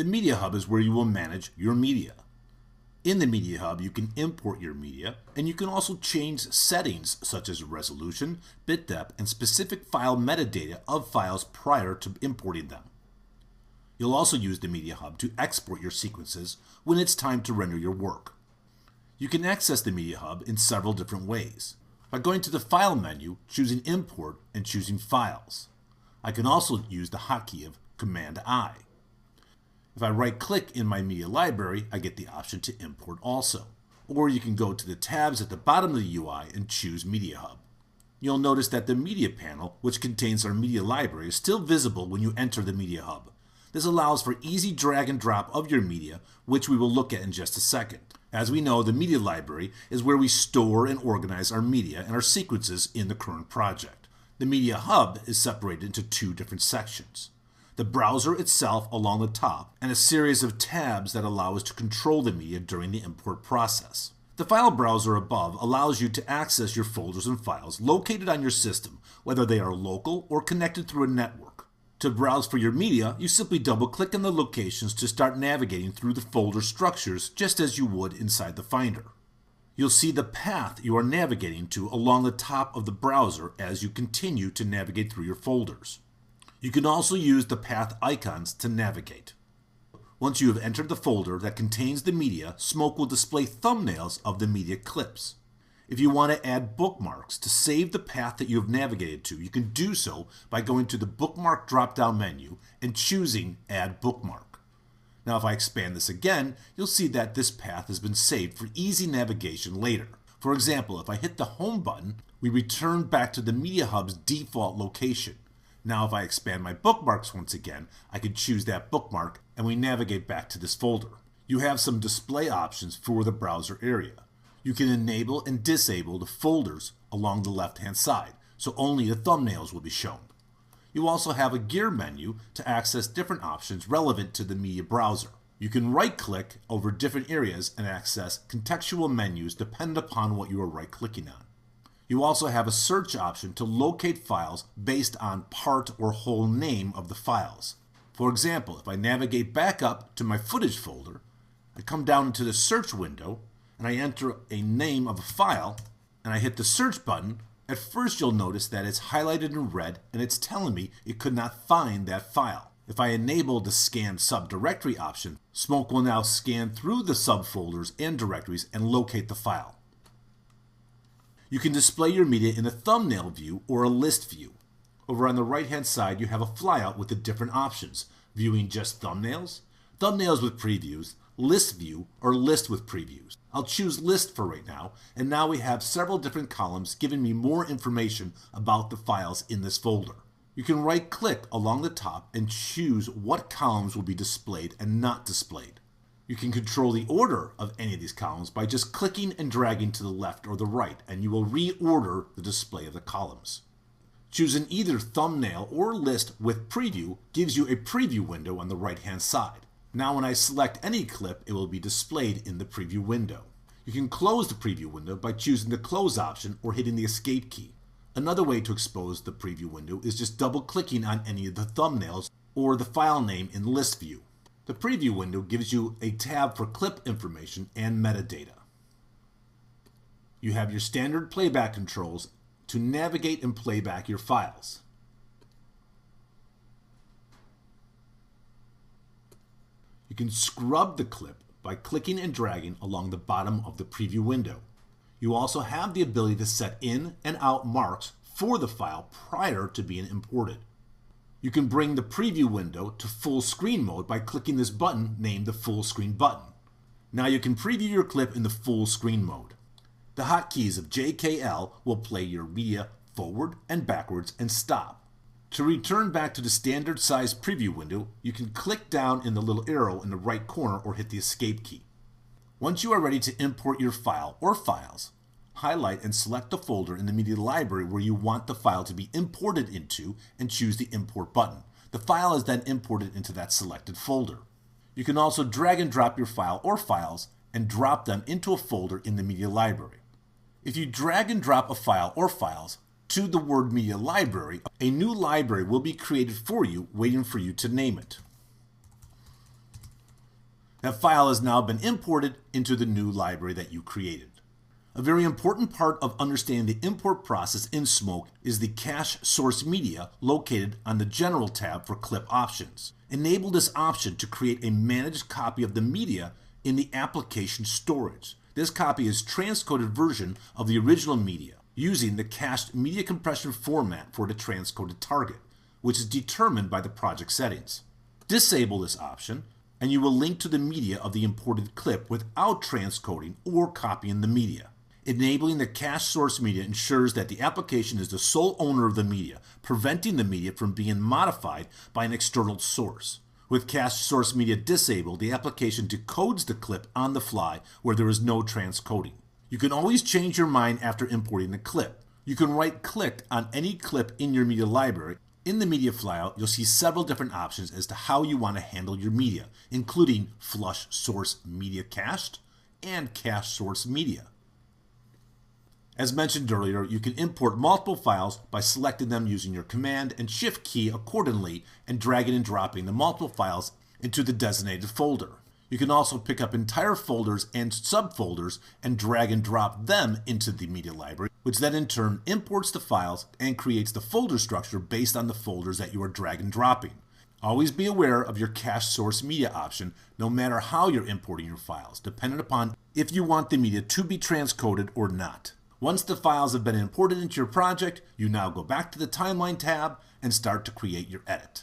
The MediaHub is where you will manage your media. In the MediaHub, you can import your media, and you can also change settings such as resolution, bit depth, and specific file metadata of files prior to importing them. You'll also use the MediaHub to export your sequences when it's time to render your work. You can access the MediaHub in several different ways. By going to the File menu, choosing Import, and choosing Files. I can also use the hotkey of Command-I. If I right-click in my media library, I get the option to import also. Or you can go to the tabs at the bottom of the UI and choose MediaHub. You'll notice that the Media panel, which contains our media library, is still visible when you enter the MediaHub. This allows for easy drag and drop of your media, which we will look at in just a second. As we know, the media library is where we store and organize our media and our sequences in the current project. The MediaHub is separated into two different sections. The browser itself along the top, and a series of tabs that allow us to control the media during the import process. The file browser above allows you to access your folders and files located on your system, whether they are local or connected through a network. To browse for your media, you simply double-click on the locations to start navigating through the folder structures just as you would inside the Finder. You'll see the path you are navigating to along the top of the browser as you continue to navigate through your folders. You can also use the path icons to navigate. Once you have entered the folder that contains the media, Smoke will display thumbnails of the media clips. If you want to add bookmarks to save the path that you have navigated to, you can do so by going to the Bookmark drop-down menu and choosing Add Bookmark. Now if I expand this again, you'll see that this path has been saved for easy navigation later. For example, if I hit the Home button, we return back to the MediaHub's default location. Now if I expand my bookmarks once again, I can choose that bookmark and we navigate back to this folder. You have some display options for the browser area. You can enable and disable the folders along the left-hand side, so only the thumbnails will be shown. You also have a gear menu to access different options relevant to the media browser. You can right-click over different areas and access contextual menus depending upon what you are right-clicking on. You also have a search option to locate files based on part or whole name of the files. For example, if I navigate back up to my footage folder, I come down into the search window, and I enter a name of a file, and I hit the search button, at first you'll notice that it's highlighted in red and it's telling me it could not find that file. If I enable the Scan Subdirectory option, Smoke will now scan through the subfolders and directories and locate the file. You can display your media in a thumbnail view or a list view. Over on the right-hand side, you have a flyout with the different options, viewing just thumbnails, thumbnails with previews, list view, or list with previews. I'll choose list for right now, and now we have several different columns giving me more information about the files in this folder. You can right-click along the top and choose what columns will be displayed and not displayed. You can control the order of any of these columns by just clicking and dragging to the left or the right, and you will reorder the display of the columns. Choosing either thumbnail or list with preview gives you a preview window on the right-hand side. Now when I select any clip, it will be displayed in the preview window. You can close the preview window by choosing the close option or hitting the escape key. Another way to expose the preview window is just double-clicking on any of the thumbnails or the file name in list view. The preview window gives you a tab for clip information and metadata. You have your standard playback controls to navigate and play back your files. You can scrub the clip by clicking and dragging along the bottom of the preview window. You also have the ability to set in and out marks for the file prior to being imported. You can bring the preview window to full screen mode by clicking this button named the full screen button. Now you can preview your clip in the full screen mode. The hotkeys of JKL will play your media forward and backwards and stop. To return back to the standard size preview window, you can click down in the little arrow in the right corner or hit the escape key. Once you are ready to import your file or files, highlight and select the folder in the media library where you want the file to be imported into and choose the import button. The file is then imported into that selected folder. You can also drag and drop your file or files and drop them into a folder in the media library. If you drag and drop a file or files to the word media library, a new library will be created for you waiting for you to name it. That file has now been imported into the new library that you created. A very important part of understanding the import process in Smoke is the Cache Source Media located on the General tab for clip options. Enable this option to create a managed copy of the media in the application storage. This copy is a transcoded version of the original media using the cached media compression format for the transcoded target, which is determined by the project settings. Disable this option, and you will link to the media of the imported clip without transcoding or copying the media. Enabling the cache source media ensures that the application is the sole owner of the media, preventing the media from being modified by an external source. With cache source media disabled, the application decodes the clip on the fly where there is no transcoding. You can always change your mind after importing the clip. You can right-click on any clip in your media library. In the media file, you'll see several different options as to how you want to handle your media, including flush source media cached and cache source media. As mentioned earlier, you can import multiple files by selecting them using your Command and Shift key accordingly and dragging and dropping the multiple files into the designated folder. You can also pick up entire folders and subfolders and drag and drop them into the media library, which then in turn imports the files and creates the folder structure based on the folders that you are drag and dropping. Always be aware of your cache source media option no matter how you're importing your files, depending upon if you want the media to be transcoded or not. Once the files have been imported into your project, you now go back to the Timeline tab and start to create your edit.